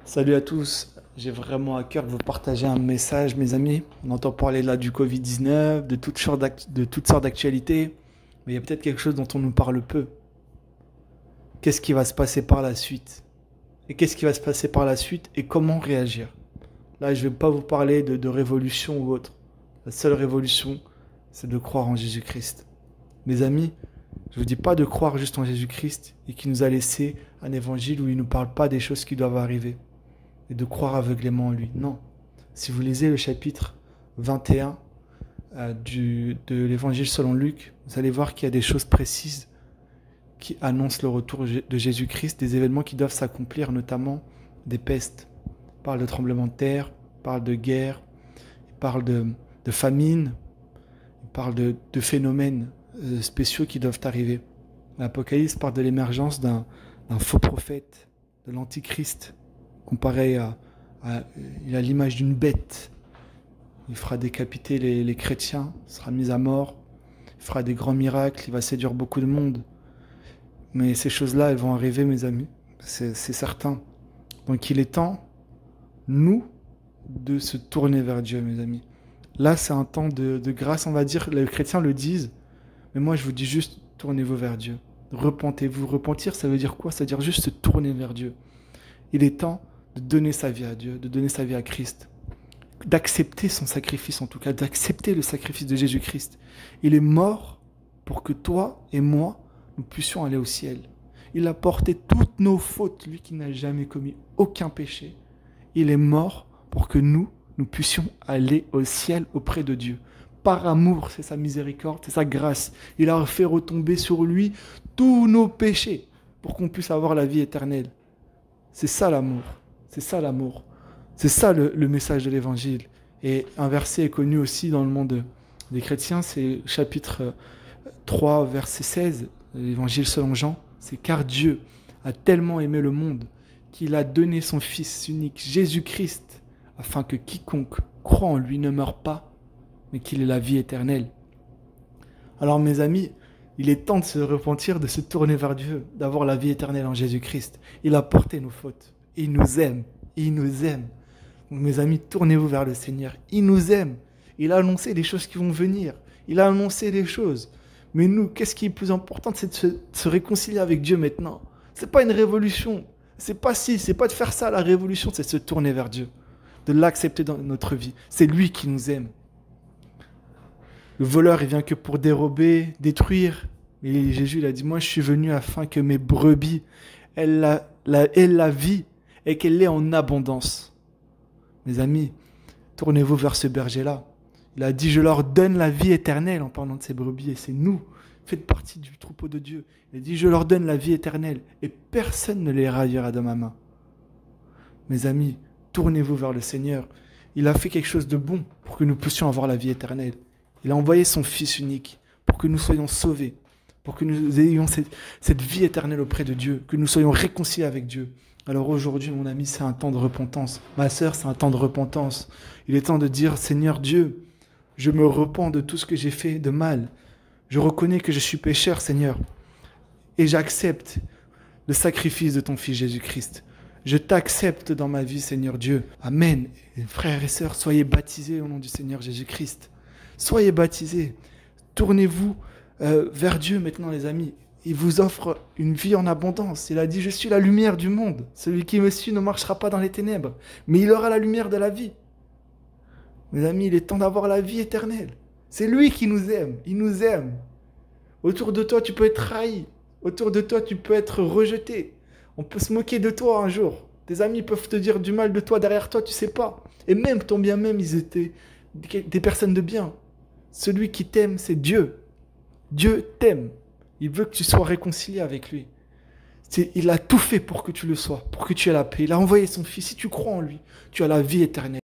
Salut à tous, j'ai vraiment à cœur de vous partager un message, mes amis. On entend parler là du Covid-19, de toutes sortes d'actualités, mais il y a peut-être quelque chose dont on nous parle peu. Qu'est-ce qui va se passer par la suite? Et qu'est-ce qui va se passer par la suite et comment réagir? Là, je ne vais pas vous parler de révolution ou autre. La seule révolution, c'est de croire en Jésus-Christ. Mes amis, je ne vous dis pas de croire juste en Jésus-Christ et qui nous a laissé un évangile où il ne nous parle pas des choses qui doivent arriver et de croire aveuglément en lui. Non. Si vous lisez le chapitre 21 de l'évangile selon Luc, vous allez voir qu'il y a des choses précises qui annoncent le retour de Jésus-Christ, des événements qui doivent s'accomplir, notamment des pestes. Il parle de tremblements de terre, il parle de guerre, il parle de famine, il parle de phénomènes spéciaux qui doivent arriver. L'Apocalypse parle de l'émergence d'un faux prophète, de l'Antichrist, comparé il a l'image d'une bête. Il fera décapiter les chrétiens, il sera mis à mort, il fera des grands miracles, il va séduire beaucoup de monde. Mais ces choses-là, elles vont arriver, mes amis, c'est certain. Donc il est temps, nous, de se tourner vers Dieu, mes amis. Là, c'est un temps de grâce, on va dire, les chrétiens le disent, mais moi, je vous dis juste, tournez-vous vers Dieu. Repentez-vous. Repentir, ça veut dire quoi? Ça veut dire juste se tourner vers Dieu. Il est temps de donner sa vie à Dieu, de donner sa vie à Christ, d'accepter son sacrifice en tout cas, d'accepter le sacrifice de Jésus-Christ. Il est mort pour que toi et moi, nous puissions aller au ciel. Il a porté toutes nos fautes, lui qui n'a jamais commis aucun péché. Il est mort pour que nous puissions aller au ciel auprès de Dieu. Par amour, c'est sa miséricorde, c'est sa grâce. Il a fait retomber sur lui tous nos péchés pour qu'on puisse avoir la vie éternelle. C'est ça l'amour. C'est ça l'amour. C'est ça le message de l'évangile. Et un verset est connu aussi dans le monde des chrétiens, c'est chapitre 3, verset 16, l'évangile selon Jean. C'est car Dieu a tellement aimé le monde qu'il a donné son Fils unique, Jésus-Christ, afin que quiconque croit en lui ne meure pas, mais qu'il ait la vie éternelle. Alors mes amis, il est temps de se repentir, de se tourner vers Dieu, d'avoir la vie éternelle en Jésus-Christ. Il a porté nos fautes. Il nous aime. Il nous aime. Donc mes amis, tournez-vous vers le Seigneur. Il nous aime. Il a annoncé des choses qui vont venir. Il a annoncé des choses. Mais nous, qu'est-ce qui est plus important? C'est de se réconcilier avec Dieu maintenant. C'est pas une révolution. C'est pas de faire ça la révolution, c'est de se tourner vers Dieu. De l'accepter dans notre vie. C'est lui qui nous aime. Le voleur, il vient que pour dérober, détruire. Et Jésus, il a dit, moi, je suis venu afin que mes brebis, aient la vie et qu'elle l'ait en abondance. Mes amis, tournez-vous vers ce berger-là. Il a dit, je leur donne la vie éternelle en parlant de ces brebis. Et c'est nous, faites partie du troupeau de Dieu. Il a dit, je leur donne la vie éternelle et personne ne les ravira de ma main. Mes amis, tournez-vous vers le Seigneur. Il a fait quelque chose de bon pour que nous puissions avoir la vie éternelle. Il a envoyé son Fils unique pour que nous soyons sauvés, pour que nous ayons cette vie éternelle auprès de Dieu, que nous soyons réconciliés avec Dieu. Alors aujourd'hui, mon ami, c'est un temps de repentance. Ma sœur, c'est un temps de repentance. Il est temps de dire, Seigneur Dieu, je me repens de tout ce que j'ai fait de mal. Je reconnais que je suis pécheur, Seigneur, et j'accepte le sacrifice de ton Fils Jésus-Christ. Je t'accepte dans ma vie, Seigneur Dieu. Amen. Et frères et sœurs, soyez baptisés au nom du Seigneur Jésus-Christ. Soyez baptisés. Tournez-vous vers Dieu maintenant, les amis. Il vous offre une vie en abondance. Il a dit, je suis la lumière du monde. Celui qui me suit ne marchera pas dans les ténèbres, mais il aura la lumière de la vie. Mes amis, il est temps d'avoir la vie éternelle. C'est lui qui nous aime. Il nous aime. Autour de toi, tu peux être trahi. Autour de toi, tu peux être rejeté. On peut se moquer de toi un jour. Tes amis peuvent te dire du mal de toi derrière toi, tu sais pas. Et même ton bien même, ils étaient des personnes de bien. Celui qui t'aime, c'est Dieu. Dieu t'aime. Il veut que tu sois réconcilié avec lui. Il a tout fait pour que tu le sois, pour que tu aies la paix. Il a envoyé son Fils. Si tu crois en lui, tu as la vie éternelle.